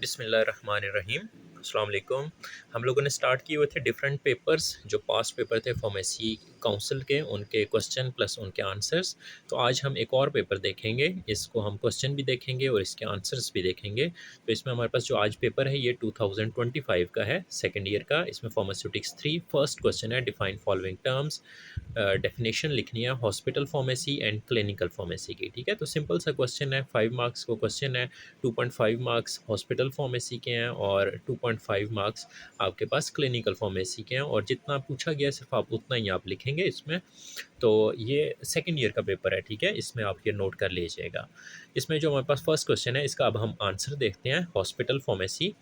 बिस्मिल्लाहिर्रहमानिर्रहीम। अस्सलाम वालेकुम। हम लोगों ने स्टार्ट किए हुए थे डिफरेंट पेपर्स, जो पास्ट पेपर थे फार्मेसी काउंसिल के, उनके क्वेश्चन प्लस उनके आंसर्स। तो आज हम एक और पेपर देखेंगे, इसको हम क्वेश्चन भी देखेंगे और इसके आंसर्स भी देखेंगे। तो इसमें हमारे पास जो आज पेपर है ये 2025 का है, सेकेंड ईयर का। इसमें फार्मास्यूटिक्स 3 फर्स्ट क्वेश्चन है, डिफाइन फॉलोइंग टर्म्स। डेफिनेशन लिखनी है hospital pharmacy and clinical pharmacy की। ठीक है, तो सिंपल सा क्वेश्चन है, 5 मार्क्स को क्वेश्चन है। 2.5 मार्क्स हॉस्पिटल फार्मेसी के हैं और 2.5 मार्क्स आपके पास क्लिनिकल फार्मेसी के हैं, और जितना पूछा गया सिर्फ आप उतना ही आप लिखेंगे इसमें। तो ये सेकंड ईयर का पेपर है, ठीक है, इसमें आप ये नोट कर लीजिएगा। इसमें जो हमारे पास फर्स्ट क्वेश्चन है, इसका अब हम आंसर देखते हैं। हॉस्पिटल फार्मेसी,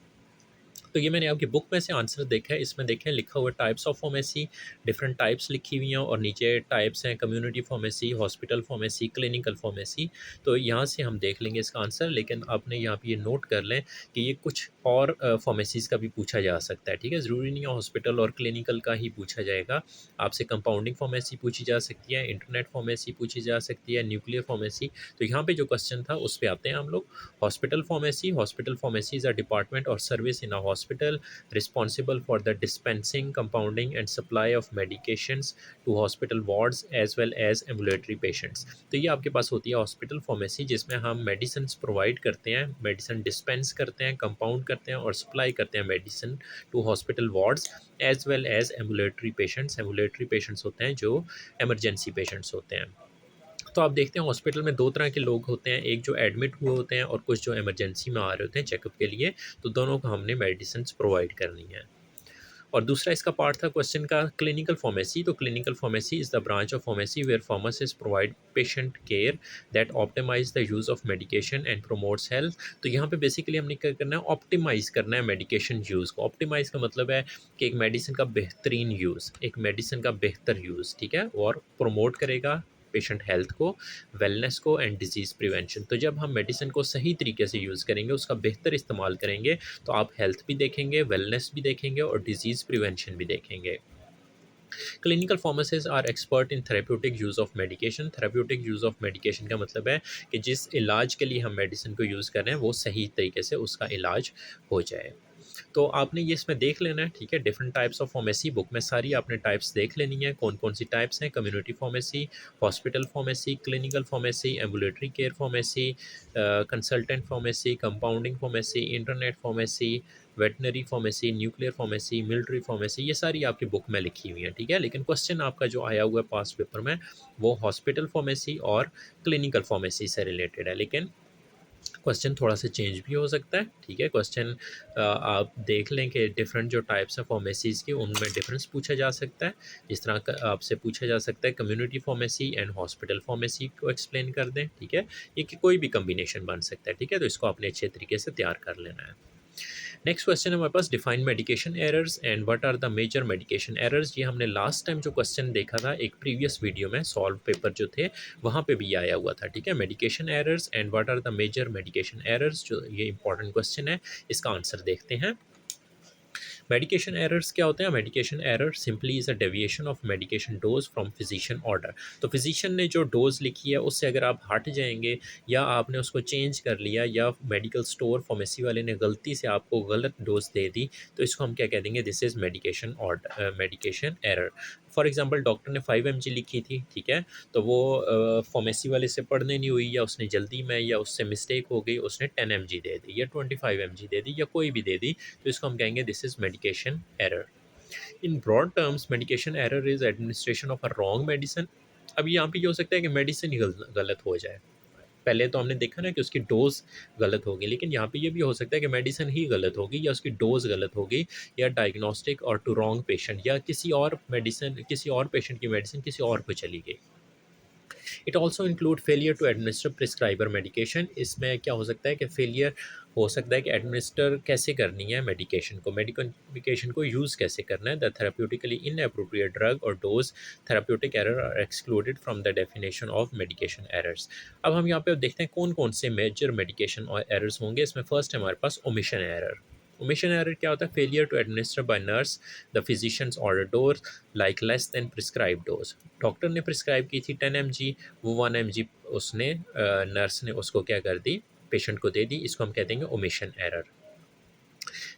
तो ये मैंने आपकी बुक में से आंसर देखा है। इसमें देखें लिखा हुआ types of pharmacy, different types लिखी हुई हैं, और नीचे टाइप्स हैं community pharmacy, hospital pharmacy, clinical pharmacy. तो यहाँ से हम देख लेंगे इसका आंसर, लेकिन आपने यहाँ पे ये नोट कर लें कि ये कुछ और फार्मेसीज़ का भी पूछा जा सकता है। ठीक है, ज़रूरी नहीं है हॉस्पिटल और क्लिनिकल का ही पूछा जाएगा। आपसे कंपाउंडिंग फार्मेसी पूछी जा सकती है, इंटरनेट फार्मेसी पूछी जा सकती है, न्यूक्लियर फार्मेसी। तो यहाँ पे जो क्वेश्चन था उस पे आते हैं हम लोग। Hospital pharmacy is a department और service in a hospital responsible for the dispensing, compounding and supply of medications to hospital wards as well as ambulatory patients। तो ये आपके पास होती है हॉस्पिटल फार्मेसी, जिसमें हम मेडिसिन प्रोवाइड करते हैं, मेडिसिन डिस्पेंस करते हैं, कंपाउंड करते हैं और सप्लाई करते हैं medicine to hospital wards as well as ambulatory patients. Ambulatory patients होते हैं जो एमरजेंसी पेशेंट्स होते हैं। तो आप देखते हैं हॉस्पिटल में दो तरह के लोग होते हैं, एक जो एडमिट हुए होते हैं और कुछ जो इमरजेंसी में आ रहे होते हैं चेकअप के लिए। तो दोनों को हमने मेडिसिन प्रोवाइड करनी है। और दूसरा इसका पार्ट था क्वेश्चन का क्लिनिकल फार्मेसी। तो clinical pharmacy is the branch of pharmacy where pharmacist provide patient care that optimise the use of medication and promotes health. तो यहाँ पे बेसिकली हमने क्या करना है, ऑप्टिमाइज़ करना है मेडिकेशन यूज़ को। ऑप्टिमाइज़ का मतलब है कि एक मेडिसिन का बेहतरीन यूज़, एक मेडिसिन का बेहतर यूज़, ठीक है, और प्रमोट करेगा पेशेंट हेल्थ को, वेलनेस को एंड डिजीज़ प्रिवेंशन। तो जब हम मेडिसिन को सही तरीके से यूज़ करेंगे, उसका बेहतर इस्तेमाल करेंगे, तो आप हेल्थ भी देखेंगे, वेलनेस भी देखेंगे और डिजीज़ प्रिवेंशन भी देखेंगे। Clinical pharmacist are expert in therapeutic use of medication. Therapeutic use of medication का मतलब है कि जिस इलाज के लिए हम मेडिसिन को यूज़ कर रहे हैं वो सही तरीके से उसका इलाज हो जाए। तो आपने ये इसमें देख लेना है, ठीक है, different types of pharmacy. Book में सारी आपने टाइप्स देख लेनी है, कौन कौन सी टाइप्स हैं। Community pharmacy, hospital pharmacy, clinical pharmacy, ambulatory care pharmacy, consultant pharmacy, compounding pharmacy, internet pharmacy, veterinary pharmacy, nuclear pharmacy, military pharmacy. ये सारी आपकी बुक में लिखी हुई हैं, ठीक है। लेकिन क्वेश्चन आपका जो आया हुआ है पास्ट पेपर में, वो हॉस्पिटल फार्मेसी और क्लिनिकल फार्मेसी से रिलेटेड है। लेकिन क्वेश्चन थोड़ा सा चेंज भी हो सकता है, ठीक है। क्वेश्चन आप देख लें कि डिफरेंट जो टाइप्स हैं फार्मेसीज़ की, उनमें डिफरेंस पूछा जा सकता है। जिस तरह का आपसे पूछा जा सकता है community pharmacy and hospital pharmacy को एक्सप्लेन कर दें, ठीक है। ये कि कोई भी कम्बिनेशन बन सकता है, ठीक है। तो इसको आपने अच्छे तरीके से तैयार कर लेना है। नेक्स्ट क्वेश्चन है हमारे पास, define medication errors and what are the major medication errors. ये हमने लास्ट टाइम जो क्वेश्चन देखा था एक प्रीवियस वीडियो में, सॉल्व पेपर जो थे वहाँ पे भी ये आया हुआ था, ठीक है। Medication errors and what are the major medication errors, जो ये इंपॉर्टेंट क्वेश्चन है, इसका आंसर देखते हैं। मेडिकेशन एरर्स क्या होते हैं? Medication error simply is a deviation of medication dose from physician order. तो फिजिशियन ने जो डोज लिखी है उससे अगर आप हट जाएंगे या आपने उसको चेंज कर लिया, या मेडिकल स्टोर फार्मेसी वाले ने गलती से आपको गलत डोज दे दी, तो इसको हम क्या कह देंगे, this is medication order, medication error. For example doctor ने 5 mg लिखी थी, ठीक है, तो वो फार्मेसी वाले से पढ़ने नहीं हुई, या उसने जल्दी में, या उससे मिस्टेक हो गई, उसने 10 mg दे दी या 25 mg दे दी या कोई भी दे दी, तो इसको हम कहेंगे this is medication error. In broad terms medication error is administration of a wrong medicine. अब यहाँ पे ये हो सकता है कि मेडिसिन ही गलत हो जाए। पहले तो हमने देखा ना कि उसकी डोज गलत होगी, लेकिन यहाँ पे ये भी हो सकता है कि मेडिसिन ही गलत होगी, या उसकी डोज गलत होगी, या डायग्नोस्टिक और टू रॉन्ग पेशेंट, या किसी और मेडिसिन, किसी और पेशेंट की मेडिसिन किसी और को चली गई। It also include failure to administer prescriber medication. इसमें क्या हो सकता है कि फेलियर हो सकता है कि एडमिनिस्टर कैसे करनी है मेडिकेशन को, मेडिकेशन को यूज़ कैसे करना है। द थेराप्यूटिकली इनएप्रोप्रिएट ड्रग और dose therapeutic error are excluded from the definition of medication errors. अब हम यहाँ पे देखते हैं कौन कौन से मेजर मेडिकेशन और एरर्स होंगे। इसमें फर्स्ट है हमारे पास ओमिशन एरर। ओमिशन एरर क्या होता है? Failure to administer by nurse the physicians order dose like less than prescribe dose. Doctor ने प्रिस्क्राइब की थी 10 mg, वो 1 mg उसने नर्स ने उसको क्या कर दी, पेशेंट को दे दी। इसको हम कह देंगे omission error.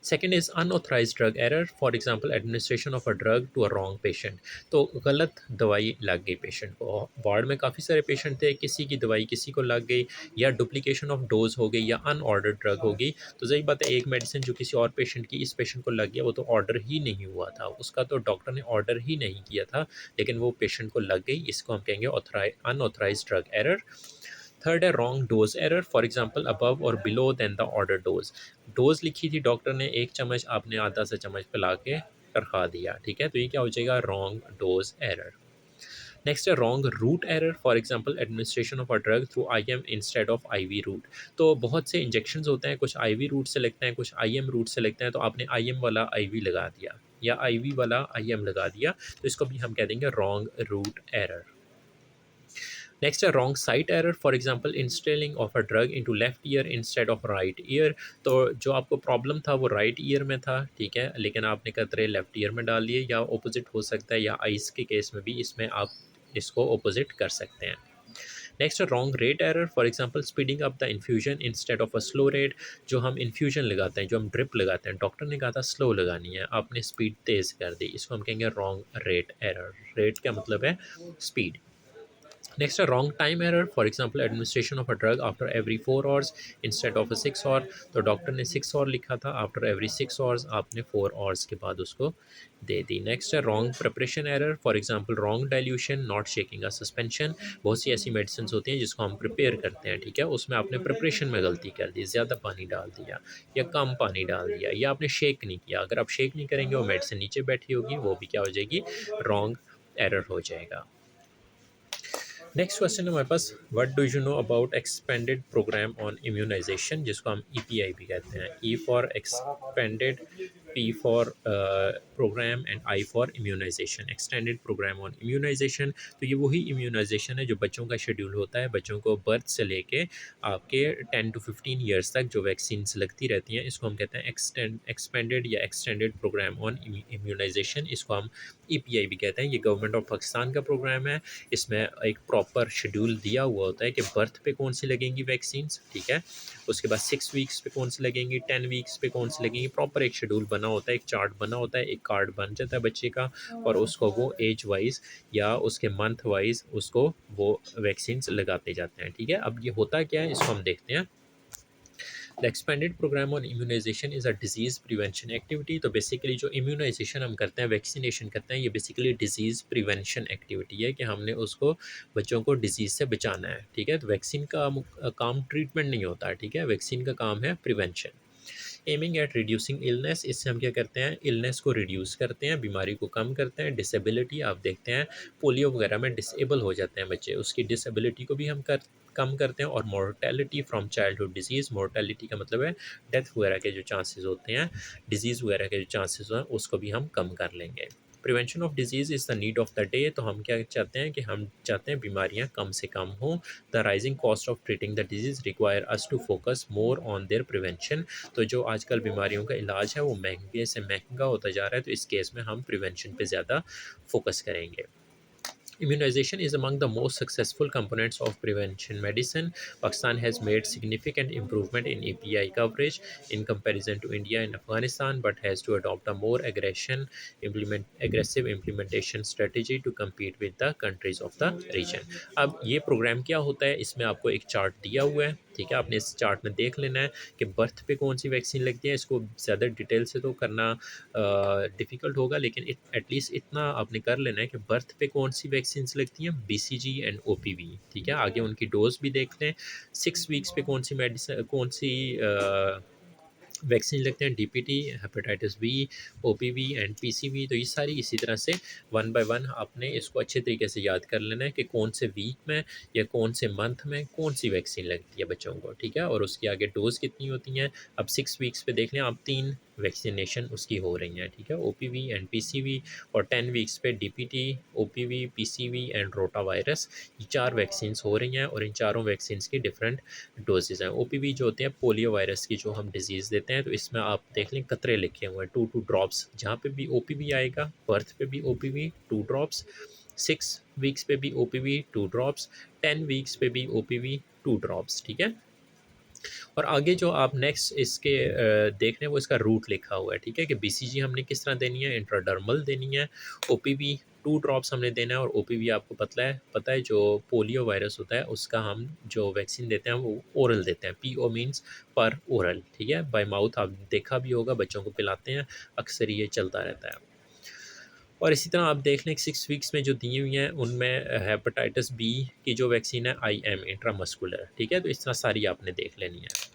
Second is unauthorise drug error, for example administration of a drug to a wrong patient. तो गलत दवाई लग गई पेशेंट को, वार्ड में काफ़ी सारे पेशेंट थे, किसी की दवाई किसी को लग गई, या डुप्लीकेशन ऑफ डोज हो गई, या अनऑर्डर ड्रग हो गई। तो सही बात है, एक मेडिसिन जो किसी और पेशेंट की इस पेशेंट को लग गया, वो तो ऑर्डर ही नहीं हुआ था, उसका तो डॉक्टर ने ऑर्डर ही नहीं किया था, लेकिन वो पेशेंट को लग गई, इसको हम कहेंगे अनऑथराइज ड्रग एरर। थर्ड है wrong dose error, for example above और below then the order dose. Dose लिखी थी डॉक्टर ने 1 चम्मच, आपने आधा सा चम्मच पिला के टरखा दिया, ठीक है, तो ये क्या हो जाएगा, रॉन्ग डोज एरर। नेक्स्ट है wrong route error, for example administration of a drug through IM instead of IV route. तो बहुत से इंजेक्शंस होते हैं, कुछ आईवी रूट से लगते हैं, कुछ आईएम रूट से लगते हैं, तो आपने आईएम वाला आईवी लगा दिया या आईवी वाला आईएम लगा दिया, तो इसको भी हम कह देंगे रॉन्ग रूट एरर। नेक्स्ट है wrong site error, for example instilling of a drug into left ear instead of right ear. तो जो आपको प्रॉब्लम था वो राइट ईयर में था, ठीक है, लेकिन आपने कतरे लेफ्ट ईयर में डाल दिए, या ऑपोजिट हो सकता है, या आइस के केस में भी इसमें आप इसको ऑपोजिट कर सकते हैं। नेक्स्ट है wrong rate error, for example speeding up the infusion instead of a slow rate. जो हम इन्फ्यूजन लगाते हैं, जो हम ड्रिप लगाते हैं, डॉक्टर ने कहा था स्लो लगानी है, आपने स्पीड तेज़ कर दी, इसको हम कहेंगे रॉन्ग रेट एरर। रेट का मतलब है speed. Next, a wrong time error. For example, administration of a drug after every 4 hours instead of a 6 hour. तो डॉक्टर ने 6 hour लिखा था, आफ्टर एवरी 6 hours आपने 4 hours के बाद उसको दे दी। नेक्स्ट है wrong preparation error, for example wrong dilution, not shaking a suspension. बहुत सी ऐसी मेडिसिन होती हैं जिसको हम प्रिपेयर करते हैं, ठीक है, उसमें आपने प्रिपरेशन में गलती कर दी, ज़्यादा पानी डाल दिया या कम पानी डाल दिया, या आपने शेक नहीं किया। अगर आप शेक नहीं करेंगे, वो मेडिसिन नीचे बैठी होगी, वो भी क्या हो जाएगी, रॉन्ग एरर हो जाएगा। नेक्स्ट क्वेश्चन है हमारे पास, what do you know about expanded programme on immunisation, जिसको हम ईपीआई भी कहते हैं। E for expanded, P for programme, and I for immunisation. Extended programme on immunisation, तो ये वही इम्यूनाइजेशन है जो बच्चों का शेड्यूल होता है, बच्चों को बर्थ से लेके आपके 10 to 15 ईयर्स तक जो वैक्सीन्स लगती रहती हैं, इसको हम कहते हैं एक्सपेंडेड या एक्सटेंडेड प्रोग्राम ऑन इम्यूनाइजेशन। इसको हम ईपीआई भी कहते हैं। ये गवर्नमेंट ऑफ पाकिस्तान का प्रोग्राम है, इसमें एक प्रॉपर शेड्यूल दिया हुआ होता है कि बर्थ पे कौन सी लगेंगी वैक्सीन्स, ठीक है, उसके बाद 6 वीक्स पे कौन सी लगेंगी, 10 वीक्स पे कौन सी लगेंगी, प्रॉपर एक शेड्यूल बना होता है, एक चार्ट बना होता है, एक कार्ड बन जाता है बच्चे का, और उसको वो एज वाइज या उसके मंथ वाइज उसको वो वैक्सीन्स लगाते जाते हैं, ठीक है। अब ये होता क्या है, इसको हम देखते हैं। The expanded programme on immunisation is a disease prevention activity. तो बेसिकली जो इम्यूनाइजेशन हम करते हैं, वैक्सीनेशन करते हैं, ये बेसिकली डिजीज़ प्रिवेंशन एक्टिविटी है कि हमने उसको बच्चों को डिजीज़ से बचाना है, ठीक है। तो वैक्सीन का काम ट्रीटमेंट नहीं होता है, ठीक है, वैक्सीन का काम है prevention. Aiming at reducing illness, इससे हम क्या करते हैं, इलनेस को रिड्यूस करते हैं, बीमारी को कम करते हैं। डिसेबिलिटी, आप देखते हैं पोलियो वगैरह में डिसेबल हो जाते हैं बच्चे, उसकी डिसेबिलिटी को भी हम कम करते हैं। और mortality from childhood disease, mortality का मतलब है डेथ वगैरह के जो चांसेस होते हैं, डिजीज़ वगैरह के जो चांसेस हैं, उसको भी हम कम कर लेंगे। Prevention of disease is the need of the day, तो हम क्या चाहते हैं कि हम चाहते हैं बीमारियां कम से कम हों। The rising cost of treating the disease require us to focus more on their prevention. तो जो आजकल बीमारियों का इलाज है वो महंगे से महंगा होता जा रहा है, तो इस केस में हम प्रिवेंशन पे ज़्यादा फोकस करेंगे। Immunization is among the most successful components of prevention medicine. Pakistan has made significant improvement in API coverage in comparison to India and Afghanistan, but has to adopt a more aggressive implementation strategy to compete with the countries of the region. अब ये programme क्या होता है, इसमें आपको एक chart दिया हुआ है, ठीक है, आपने इस चार्ट में देख लेना है कि बर्थ पे कौन सी वैक्सीन लगती है। इसको ज़्यादा डिटेल से तो करना डिफ़िकल्ट होगा, लेकिन एटलीस्ट इतना आपने कर लेना है कि बर्थ पे कौन सी वैक्सीन्स लगती हैं, बीसीजी एंड ओपीवी, ठीक है। आगे उनकी डोज भी देख लें। 6 वीक्स पे कौन सी मेडिसिन, कौन सी वैक्सीन लगते हैं, DPT, hepatitis B, OPV and PCV. तो ये सारी इसी तरह से वन बाय वन आपने इसको अच्छे तरीके से याद कर लेना है कि कौन से वीक में या कौन से मंथ में कौन सी वैक्सीन लगती है बच्चों को, ठीक है, और उसकी आगे डोज कितनी होती हैं। अब 6 वीक्स पे देख लें आप, 3 वैक्सीनेशन उसकी हो रही हैं, ठीक है, ओपीवी एंड पीसीवी। और 10 वीक्स पे DPT, OPV, PCV and rota virus, ये 4 वैक्सीन्स हो रही हैं, और इन चारों वैक्सीन्स की डिफरेंट डोजेज़ हैं। ओपीवी जो होते हैं पोलियो वायरस की जो हम डिजीज़ देते हैं, तो इसमें आप देख लें कतरे लिखे हुए हैं, 2 ड्रॉप्स, जहाँ पे भी ओपीवी आएगा, बर्थ पे भी ओपीवी 2 ड्रॉप्स, 6 वीक्स पे भी ओपीवी 2 ड्रॉप्स, 10 वीक्स पे भी ओपीवी 2 ड्रॉप्स, ठीक है। और आगे जो आप नेक्स्ट इसके देख रहे हैं वो इसका रूट लिखा हुआ है, ठीक है, कि बीसीजी हमने किस तरह देनी है, इंट्राडर्मल देनी है, ओपीवी 2 ड्रॉप्स हमने देना है, और ओपीवी आपको पता है जो पोलियो वायरस होता है उसका हम जो वैक्सीन देते हैं वो ओरल देते हैं, पीओ मीन्स पर ओरल, ठीक है, बाय माउथ आप देखा भी होगा, बच्चों को पिलाते हैं, अक्सर ये चलता रहता है। और इसी तरह आप देख लें 6 वीक्स में जो दी हुई हैं उनमें हेपेटाइटिस बी की जो वैक्सीन है आईएम इंट्रामस्कुलर, ठीक है, तो इस तरह सारी आपने देख लेनी है।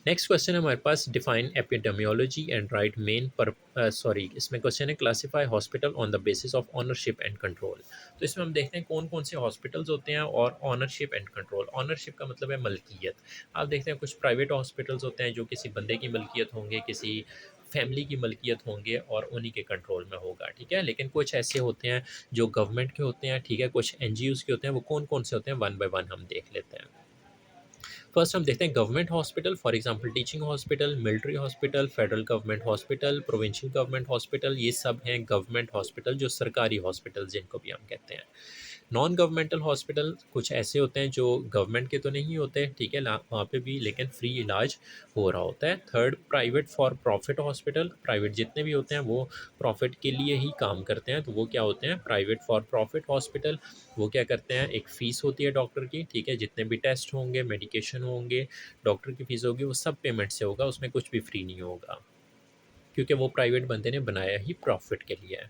नेक्स्ट क्वेश्चन है हमारे पास, define epidemiology and write main पर सॉरी इसमें क्वेश्चन है classify hospital on the basis of ownership and control. तो इसमें हम देखते हैं कौन कौन से हॉस्पिटल्स होते हैं और ऑनरशिप एंड कंट्रोल। ऑनरशिप का मतलब है मलकियत। आप देखते हैं कुछ प्राइवेट हॉस्पिटल्स होते हैं जो किसी बंदे की मलकियत होंगे, किसी फैमिली की मलकियत होंगे और उन्हीं के कंट्रोल में होगा, ठीक है, लेकिन कुछ ऐसे होते हैं जो गवर्नमेंट के होते हैं, ठीक है, कुछ एनजीओज के होते हैं। वो कौन कौन से होते हैं वन बाय वन हम देख लेते हैं। फर्स्ट हम देखते हैं government hospital, for example teaching hospital, military hospital, federal government hospital, provincial government hospital, ये सब हैं गवर्नमेंट हॉस्पिटल जो सरकारी हॉस्पिटल जिनको भी हम कहते हैं। नॉन गवर्नमेंटल हॉस्पिटल कुछ ऐसे होते हैं जो गवर्नमेंट के तो नहीं होते, ठीक है, वहाँ पे भी लेकिन फ्री इलाज हो रहा होता है। Third private for profit hospital, private जितने भी होते हैं वो प्रॉफिट के लिए ही काम करते हैं, तो वो क्या होते हैं प्राइवेट फॉर प्रॉफिट हॉस्पिटल। वो क्या करते हैं, एक फ़ीस होती है डॉक्टर की, ठीक है, जितने भी टेस्ट होंगे, मेडिकेशन होंगे, डॉक्टर की फ़ीस होगी, वो सब पेमेंट से होगा, उसमें कुछ भी फ्री नहीं होगा, क्योंकि वो प्राइवेट बंदे ने बनाया ही प्रॉफिट के लिए है।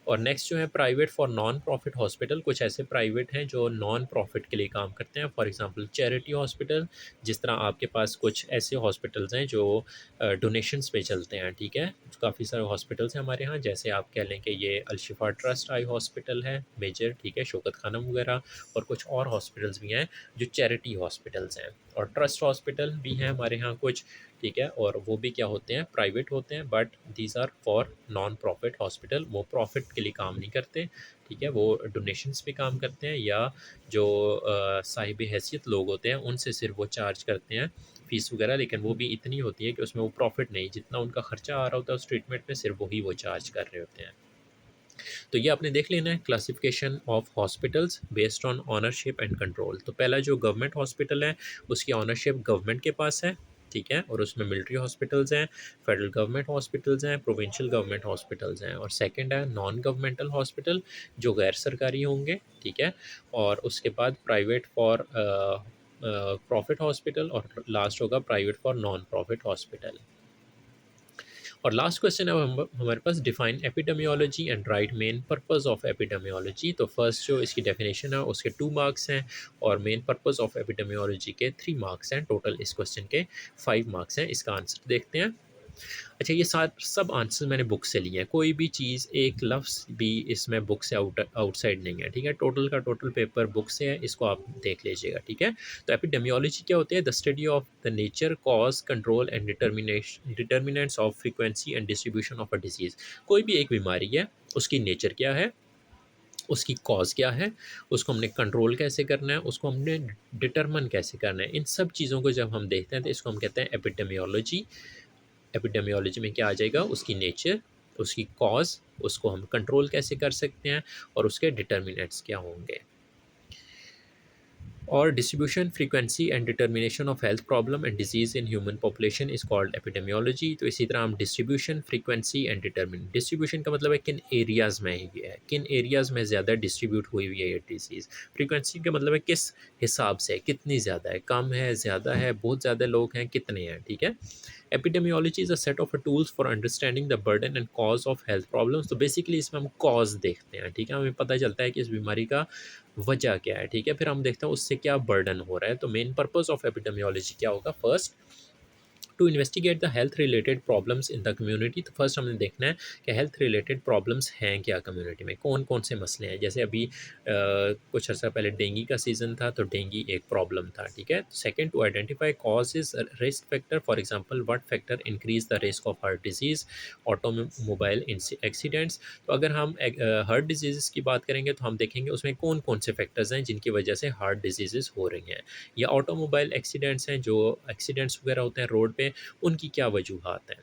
और नेक्स्ट जो है private for non profit hospital, कुछ ऐसे प्राइवेट हैं जो नॉन प्रॉफिट के लिए काम करते हैं, फॉर एग्जांपल चैरिटी हॉस्पिटल। जिस तरह आपके पास कुछ ऐसे हॉस्पिटल्स हैं जो डोनेशंस पे चलते हैं, ठीक है, काफ़ी सारे हॉस्पिटल्स हैं हमारे यहाँ, जैसे आप कह लें कि ये अलशिफा ट्रस्ट आई हॉस्पिटल है मेजर, ठीक है, शौकत खानम वगैरह, और कुछ और हॉस्पिटल्स भी हैं जो चैरिटी हॉस्पिटल्स हैं, और ट्रस्ट हॉस्पिटल भी हैं हमारे यहाँ कुछ, ठीक है, और वो भी क्या होते हैं प्राइवेट होते हैं, but these are for non profit hospital. वो प्रॉफिट के लिए काम नहीं करते, ठीक है, वो डोनेशंस पे काम करते हैं, या जो साहिब हैसियत लोग होते हैं उनसे सिर्फ वो चार्ज करते हैं फ़ीस वगैरह, लेकिन वो भी इतनी होती है कि उसमें वो प्रॉफिट नहीं, जितना उनका खर्चा आ रहा होता है उस ट्रीटमेंट में सिर्फ वही वो चार्ज कर रहे होते हैं। तो ये आपने देख लेना है classification of hospitals based on ownership and control. तो पहला जो गवर्नमेंट हॉस्पिटल है उसकी ऑनरशिप गवर्नमेंट के पास है, ठीक है, और उसमें मिलिट्री हॉस्पिटल्स हैं, फेडरल गवर्नमेंट हॉस्पिटल्स हैं, प्रोविंशियल गवर्नमेंट हॉस्पिटल्स हैं, और सेकंड है नॉन गवर्नमेंटल हॉस्पिटल जो गैर सरकारी होंगे, ठीक है, और उसके बाद प्राइवेट फॉर प्रॉफिट हॉस्पिटल, और लास्ट होगा private for non profit hospital. और लास्ट क्वेश्चन है हमारे पास, define epidemiology and write main purpose of epidemiology. तो फर्स्ट जो इसकी डेफिनेशन है उसके 2 मार्क्स हैं, और मेन पर्पस ऑफ एपिडेमियोलॉजी के 3 मार्क्स हैं, टोटल इस क्वेश्चन के 5 मार्क्स हैं। इसका आंसर देखते हैं। अच्छा, ये सब आंसर मैंने बुक से लिए हैं, कोई भी चीज़ एक लफ्ज़ भी इसमें बुक से आउटसाइड नहीं है, ठीक है, टोटल का टोटल पेपर बुक से है, इसको आप देख लीजिएगा, ठीक है। तो एपिडेमियोलॉजी क्या होती है, the study of the nature, cause, control and determinants of frequency and distribution of a disease. कोई भी एक बीमारी है, उसकी नेचर क्या है, उसकी कॉज क्या है, उसको हमने कंट्रोल कैसे करना है, उसको हमने डिटरमिन कैसे करना है, इन सब चीज़ों को जब हम देखते हैं तो इसको हम कहते हैं एपिडेमियोलॉजी। एपिडेमियोलॉजी में क्या आ जाएगा, उसकी नेचर, उसकी कॉज, उसको हम कंट्रोल कैसे कर सकते हैं, और उसके डिटर्मिनेंट्स क्या होंगे। और distribution, frequency and determination of health problem and disease in human population is called epidemiology. तो इसी तरह हम डिस्ट्रीब्यूशन, फ्रीक्वेंसी एंड डिस्ट्रीब्यूशन का मतलब है किन एरियाज़ में ये है, किन एरियाज़ में ज़्यादा डिस्ट्रीब्यूट हुई हुई है ये डिजीज़। फ्रीक्वेंसी का मतलब है किस हिसाब से, कितनी ज़्यादा है, कम है, ज़्यादा है, बहुत ज़्यादा लोग हैं, कितने हैं, ठीक है। Epidemiology is a set of tools for understanding the burden and cause of health problems. तो बेसिकली इसमें हम कॉज देखते हैं, ठीक है, हमें पता चलता है कि इस बीमारी का वजह क्या है, ठीक है, फिर हम देखते हैं उससे क्या बर्डन हो रहा है। तो मेन पर्पस ऑफ एपिडेमियोलॉजी क्या होगा, first to investigate the health related problems in the community. तो फर्स्ट हमने देखना है कि हेल्थ रिलेटेड प्रॉब्लम्स हैं क्या कम्युनिटी में, कौन कौन से मसले हैं। जैसे अभी कुछ अर्सा पहले डेंगू का सीज़न था, तो डेंगू एक प्रॉब्लम था, ठीक है। Second, to identify causes, risk factor, for example what factor increase the risk of heart disease, automobile accidents. तो अगर हम हार्ट डिजीज़ की बात करेंगे तो हम देखेंगे उसमें कौन कौन से फैक्टर्स हैं जिनकी वजह से हार्ट डिजीज़ हो रही हैं, या ऑटोमोबाइल एक्सीडेंट्स हैं, जो एक्सीडेंट्स वगैरह होते हैं रोड पे, उनकी क्या वजूहात हैं।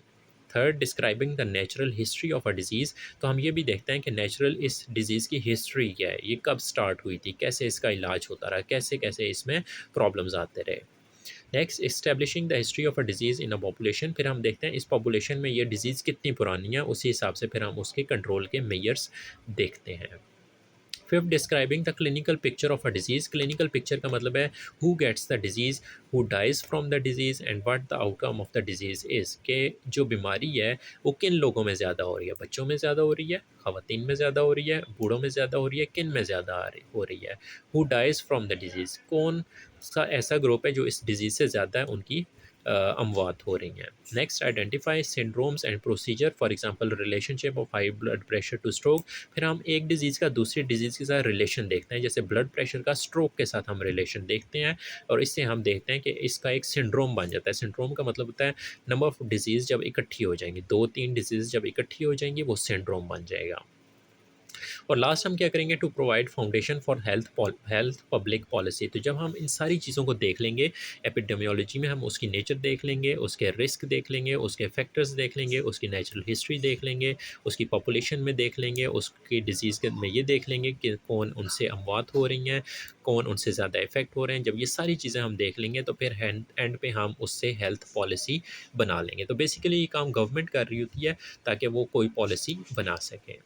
Third, describing the natural history of a disease. तो हम ये भी देखते हैं कि नेचुरल इस डिज़ीज़ की हिस्ट्री क्या है, ये कब स्टार्ट हुई थी, कैसे इसका इलाज होता रहा, कैसे कैसे इसमें प्रॉब्लम्स आते रहे। Next, establishing the history of a disease in a population, फिर हम देखते हैं इस पॉपुलेशन में ये डिजीज़ कितनी पुरानी है, उसी हिसाब से फिर हम उसके कंट्रोल के मेजर्स देखते हैं। Fifth, describing the clinical picture of a disease, clinical picture का मतलब है who gets the disease, who dies from the disease and what the outcome of the disease is, के जो बीमारी है वो किन लोगों में ज़्यादा हो रही है, बच्चों में ज़्यादा हो रही है, ख़वातीन में ज़्यादा हो रही है, बूढ़ों में ज़्यादा हो रही है, किन में ज़्यादा हो रही है। Who dies from the disease, कौन सा ऐसा ग्रुप है जो इस डिजीज़ से ज़्यादा है उनकी अमवात हो रही हैं। Next, identify syndromes and procedure, for example relationship of high blood pressure two stroke, फिर हम एक डिजीज़ का दूसरी डिजीज़ के साथ रिलेशन देखते हैं, जैसे ब्लड प्रेशर का स्ट्रोक के साथ हम रिलेशन देखते हैं, और इससे हम देखते हैं कि इसका एक सिंड्रोम बन जाता है। सिंड्रोम का मतलब होता है नंबर ऑफ डिजीज़ जब इकट्ठी हो जाएंगी, 2-3 डिजीज़ जब इकट्ठी हो जाएंगी वो सिंड्रोम बन जाएगा। और लास्ट हम क्या करेंगे, to provide foundation for health public policy. तो जब हम इन सारी चीज़ों को देख लेंगे, एपिडेमियोलॉजी में हम उसकी नेचर देख लेंगे, उसके रिस्क देख लेंगे, उसके फैक्टर्स देख लेंगे, उसकी नेचुरल हिस्ट्री देख लेंगे, उसकी पॉपुलेशन में देख लेंगे, उसकी डिजीज़ के में ये देख लेंगे कि कौन उनसे अमवात हो रही हैं, कौन उनसे ज़्यादा इफ़ेक्ट हो रहे हैं। जब ये सारी चीज़ें हम देख लेंगे तो फिर एंड पे हम उससे हेल्थ पॉलिसी बना लेंगे। तो बेसिकली ये काम गवर्नमेंट कर रही होती है ताकि वो कोई पॉलिसी बना सके।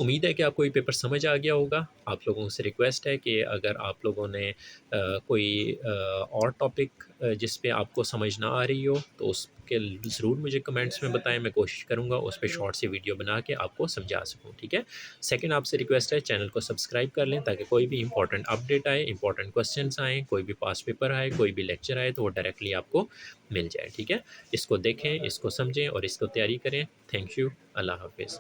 उम्मीद है कि आपको ये पेपर समझ आ गया होगा। आप लोगों से रिक्वेस्ट है कि अगर आप लोगों ने कोई और टॉपिक जिस पे आपको समझ ना आ रही हो तो उसके ज़रूर मुझे कमेंट्स में बताएं। मैं कोशिश करूँगा उस पे शॉर्ट सी वीडियो बना के आपको समझा सकूँ, ठीक है। सेकंड, आपसे रिक्वेस्ट है चैनल को सब्सक्राइब कर लें ताकि कोई भी इंपॉर्टेंट अपडेट आए, इंपॉर्टेंट क्वेश्चंस आएँ, कोई भी पास पेपर आए, कोई भी लेक्चर आए तो वो डायरेक्टली आपको मिल जाए, ठीक है। इसको देखें, इसको समझें और इसको तैयारी करें। Thank you. अल्लाह हाफिज़।